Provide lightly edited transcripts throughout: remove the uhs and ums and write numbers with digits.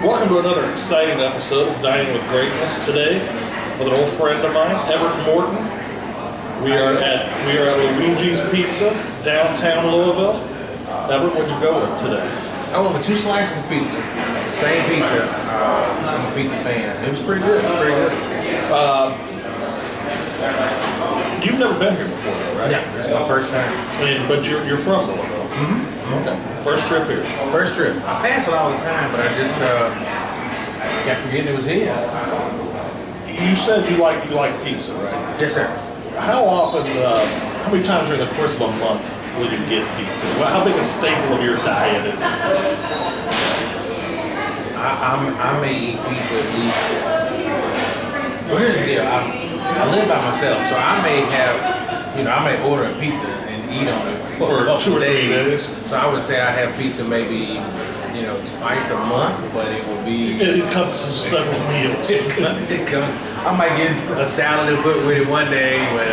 Welcome to another exciting episode of Dining with Greatness. Today, with an old friend of mine, Everett Morton. We are at Luigi's Pizza, downtown Louisville. Everett, what'd you go with today? I went with 2 slices of pizza. Same pizza. I'm a pizza fan. It was pretty good. You've never been here before, though, right? Yeah, it's my first time. But you're from Louisville. Okay. First trip here. First trip. I pass it all the time, but I just kept forgetting it was here. You said you like pizza, right? Yes, sir. How often? How many times during the course of a month will you get pizza? How big a staple of your diet is it? I may eat pizza at least. Well, here's the deal. I live by myself, so I may order a pizza and eat on it for 2 or 3 days. So I would say I have pizza maybe, twice a month, but it will be. It encompasses several meals. I might get a salad and put with it one day, but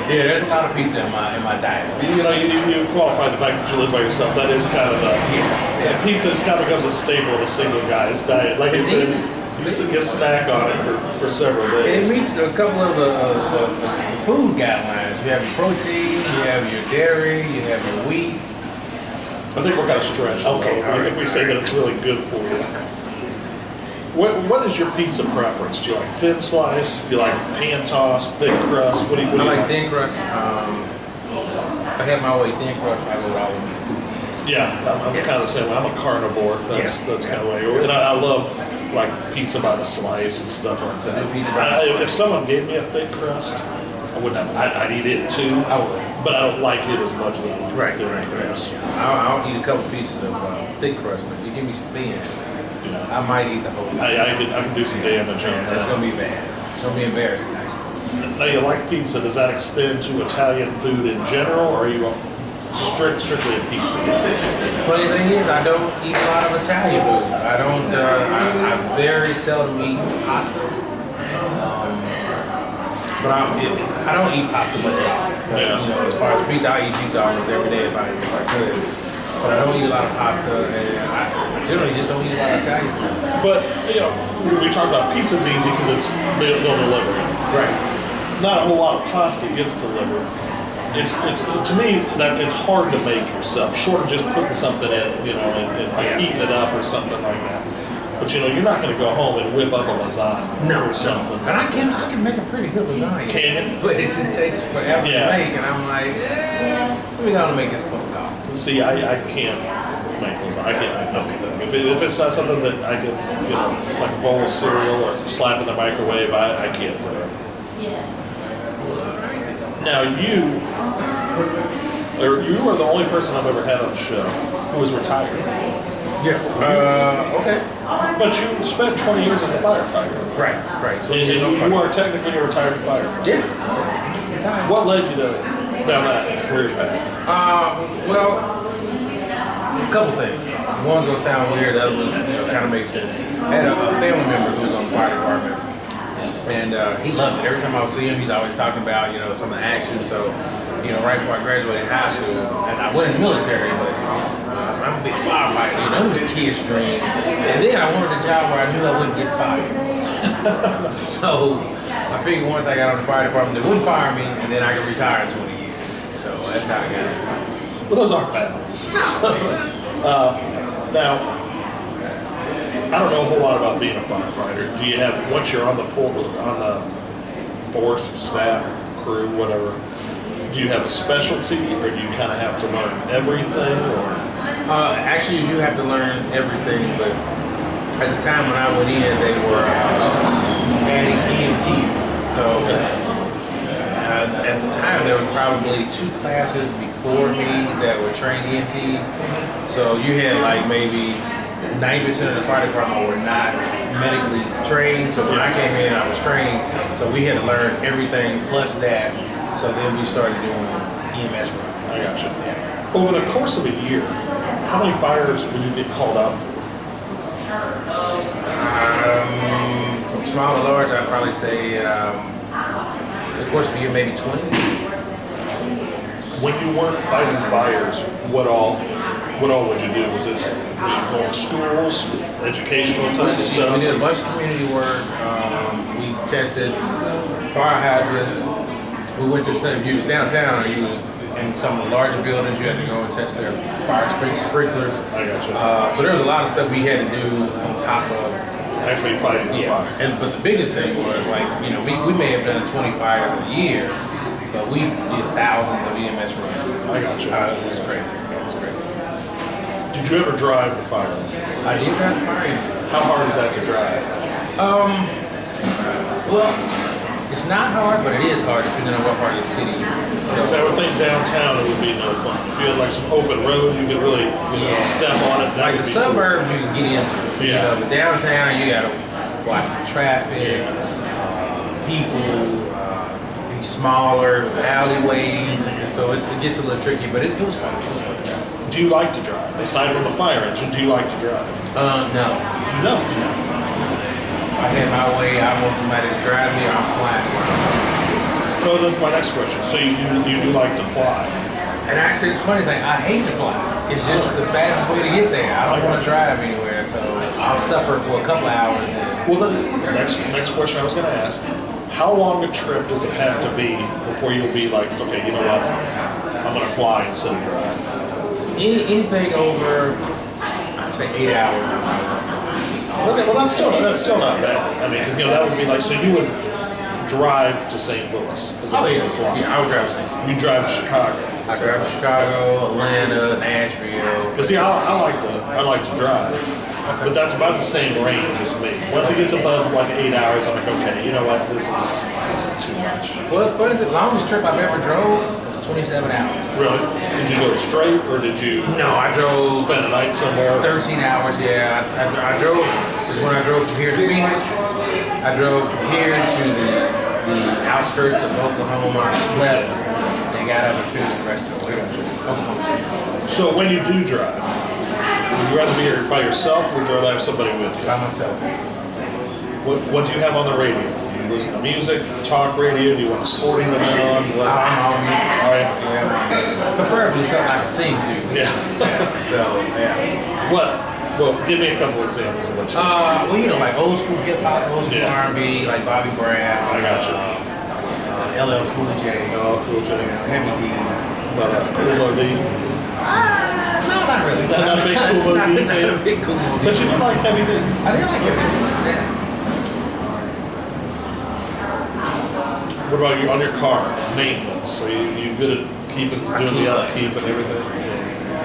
yeah, there's a lot of pizza in my diet. You qualify the fact that you live by yourself. That is kind of pizza just kind of becomes a staple of a single guy's diet. Like it's easy. You snack on it for several days. It meets a couple of the food guidelines. You have your protein, you have your dairy, you have your wheat. I think we're kind of stretched. Okay, if we say that it's really good for you. What is your pizza preference? Do you like thin slice? Do you like pan tossed, thick crust? What do you like? Thin crust. I have my way thin crust. I go with all the meats. Yeah, I'm kind of the same way. I'm a carnivore. That's kind of the way. And I love like pizza by the slice and stuff like that. If someone gave me a thick crust, I wouldn't have. I'd eat it too. I would, but I don't like it as much as I like thin crust. I'll eat a couple pieces of thick crust, but you give me some thin, I might eat the whole thing. I can do some damage on that. That's gonna be bad. It's gonna be embarrassing, actually. Now, you like pizza? Does that extend to Italian food in general, or are you strictly a pizza? Funny thing is, I don't eat a lot of Italian food. I don't. I very seldom eat pasta. But I don't eat pasta much at all. As far as pizza, I eat pizza almost every day if I could. But I don't eat a lot of pasta, and I generally just don't eat a lot of Italian food. But we talk about pizza's easy because they'll deliver it. Right. Not a whole lot of pasta gets delivered. It's to me that it's hard to make yourself, short of just putting something in, and heating it up or something like that. But you're not going to go home and whip up a lasagna or something. And I can make a pretty good lasagna. Can you? But it just takes forever to make, and I'm like, let me go and make this cup of coffee. See, I can't make lasagna. I can't make anything. If it's not something that I could, like a bowl of cereal or slap in the microwave, I can't do it. Now you are the only person I've ever had on the show who was retired. Yeah. Okay. But you spent 20 years as a firefighter. Right. And you are technically a retired firefighter. Yeah. What led you down that career path? Well, a couple things. One's gonna sound weird. The other one, kind of makes sense. I had a family member who was on the fire department. And he loved it. Every time I would see him, he's always talking about, some of the action. So, right before I graduated high school, and I went in the military, but so I'm a big firefighter. It was a kid's dream. And then I wanted a job where I knew I wouldn't get fired. So I figured once I got on the fire department, they wouldn't fire me, and then I could retire in 20 years. So that's how I got it. Well, those aren't bad ones. Now, I don't know a whole lot about being a firefighter. Do you have, once you're on the force, staff, crew, whatever, do you have a specialty, or do you kind of have to learn everything? Or actually, you do have to learn everything, but at the time when I went in, they were adding EMT. So at the time, there was probably 2 classes before me that were trained EMTs. So you had like maybe 90% of the fire department were not medically trained. So when I came in, I was trained. So we had to learn everything plus that. So then we started doing EMS runs. I got you. Yeah. Over the course of a year, how many fires would you get called out for? From small to large, I'd probably say, over the course of a year, maybe 20. When you weren't fighting fires, what all What all would you do? Was this going to schools, educational type stuff? We did a bunch of community work. We tested fire hydrants. We went to some downtown. In some of the larger buildings, you had to go and test their fire sprinklers. I got you. So there was a lot of stuff we had to do on top of actually fighting the fire. But the biggest thing was we may have done 20 fires a year, but we did thousands of EMS runs. I got you. It was crazy. Did you ever drive the fire? I did drive the fire. How hard is that to drive? Well, it's not hard, but it is hard depending on what part of the city you're in. So I would think downtown it would be no fun. If you had like some open road, you could really step on it. Like the suburbs, you can get into. Yeah. But downtown, you got to watch the traffic, people, these smaller alleyways, and so it gets a little tricky. But it was fun. Do you like to drive? Aside from a fire engine, do you like to drive? No. You don't? I had my way. I want somebody to drive me, or I'm flying. So that's my next question. So you do like to fly? And actually, it's a funny thing. I hate to fly. It's just the fastest way to get there. I don't want to drive anywhere, so I'll suffer for a couple of hours. Well, then, next question I was going to ask: how long a trip does it have to be before you'll be like, okay, you know what, I'm going to fly instead of drive? Anything over, I'd say 8 hours. Okay, well, that's still not bad. I mean, because that would be like, so you would drive to St. Louis as opposed to fly. Yeah, I would drive to St. Louis. You drive to Chicago. I drive to Chicago, Atlanta, Nashville. Because see, I like to drive, but that's about the same range as me. Once it gets above like 8 hours, I'm like, okay, you know what, this is too much. Well, it's funny. The longest trip I've ever drove was 27 hours. Really? Did you go straight, or did you? No, I drove. Spend a night somewhere. 13 hours. Yeah, I drove. Is when I drove from here to Phoenix. I drove from here to the outskirts of Oklahoma. I slept and got up and finished the rest of the way. Oklahoma City. So when you do drive, would you rather be by yourself, or would you rather have somebody with you? By myself. What do you have on the radio? Do you listen to music, talk radio? Do you want a sporting event on? I'm on music. All right. Yeah, preferably something I can sing to. Yeah. So, yeah. What? Well, give me a couple examples of what you well, like old school hip hop, old school Yeah. R&B, like Bobby Brown. I got you. LL Cool J. Oh, Cool J. Heavy D. Cool D. No, not really. Not a big Cool D fan. Not a big Cool D. But you did like Heavy D. I didn't like Heavy D. Yeah. What about you on your car? Maintenance. So you good at doing the upkeep and everything?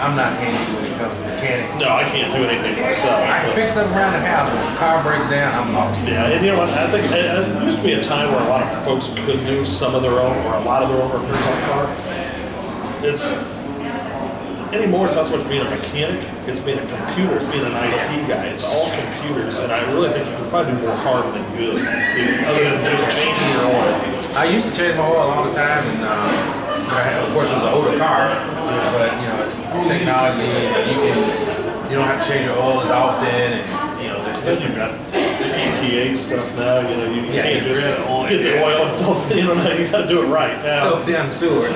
I'm not handy when it comes to mechanics. No, I can't do anything myself. I can fix something around the house, but if the car breaks down, I'm lost. Yeah, and you know what? I think it used to be a time where a lot of folks could do some of their own, or a lot of their own repairs on the car. Anymore, it's not so much being a mechanic, it's being a computer, it's being an IT guy. It's all computers, and I really think you can probably do more harm than good, other than just changing your oil. I used to change my oil all the time, and of course it was an older car, but it's technology, and you don't have to change your oil as often, and there's Then you've got EPA stuff now. You can't just get the oil and dump it. You got to do it right now. Go down the sewer.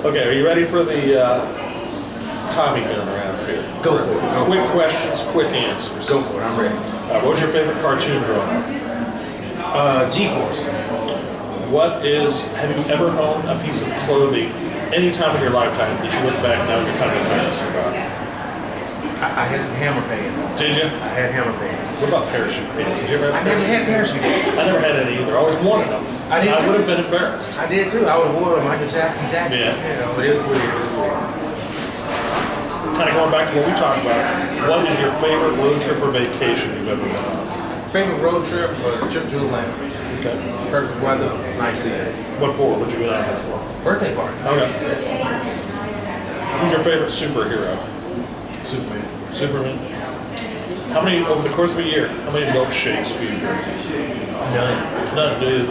Okay, are you ready for the Tommy gun around here? Go for it. Quick questions, quick answers. Go for it. I'm ready. What was your favorite cartoon growing up? G-Force. Have you ever owned a piece of clothing any time in your lifetime that you look back now and you're kind of embarrassed about? I had some hammer pants. Did you? I had hammer pants. What about parachute pants? Did you ever have I never had parachute pants. I never had any either. I always wanted them. I did too. would have been embarrassed. I did too. I would have worn a Michael Jackson jacket. Yeah. But it was weird. Kind of going back to what we talked about, what is your favorite road trip or vacation you've ever been on? Favorite road trip was a trip to Atlanta. Okay. Perfect weather, nice city. What for? What'd you go down there for? Birthday party. Okay. Who's your favorite superhero? Superman. How many, over the course of a year, how many milkshakes do you drink? None, dude.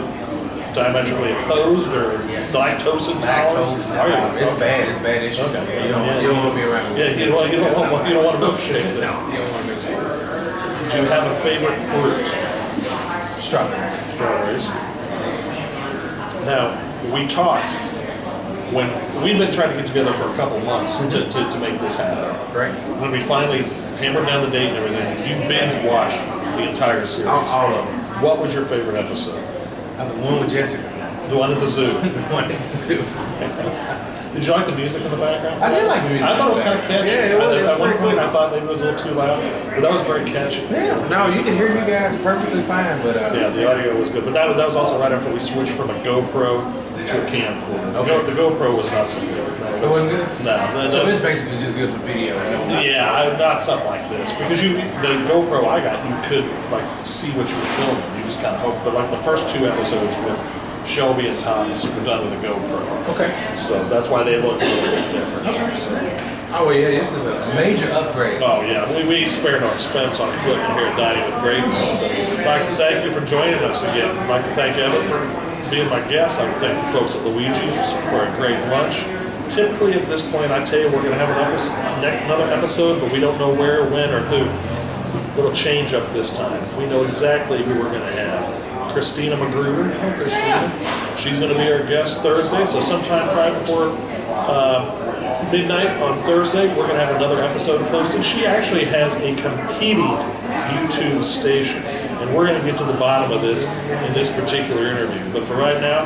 Diametrically opposed or lactose intolerant? It's bad. It's bad issue. Okay. You don't want to be around. Yeah, you don't want a milkshake. No, you don't want a milkshake. Do you have a favorite fruit? Strawberries. Now, we talked when we've been trying to get together for a couple months to make this happen. Right. When we finally hammered down the date and everything, you binge watched the entire series. All of them. What was your favorite episode? The one with Jessica. The one at the zoo. The one at the zoo. Did you like the music in the background? I did like the music. I thought it was kind of catchy. Yeah, it was. At one point, I thought maybe it was a little too loud, but that was very catchy. Yeah. No, you can hear you guys perfectly fine, but yeah, the audio was good. But that was also right after we switched from a GoPro to a camcorder. Okay. The GoPro was not so good. It wasn't good. No. So it's basically just good for video. Yeah, not something like this because the GoPro I got, you could like see what you were filming. You just kind of hope. But like the first 2 episodes with Shelby and Thomas were done with a GoPro. Okay. So that's why they look a little bit different. Okay. So. Oh yeah, this is a major upgrade. Oh yeah, we spared no expense on equipment here at Dining with Greatness. But I'd like to thank you for joining us again. I'd like to thank Evan for being my guest. I would thank the folks at Luigi's for a great lunch. Typically at this point, I tell you we're going to have another episode, but we don't know where, when, or who. It'll change up this time. We know exactly who we're going to have. Christina Magruder. Oh, Christina. She's going to be our guest Thursday, so sometime right before midnight on Thursday, we're going to have another episode posted. She actually has a competing YouTube station, and we're going to get to the bottom of this in this particular interview. But for right now,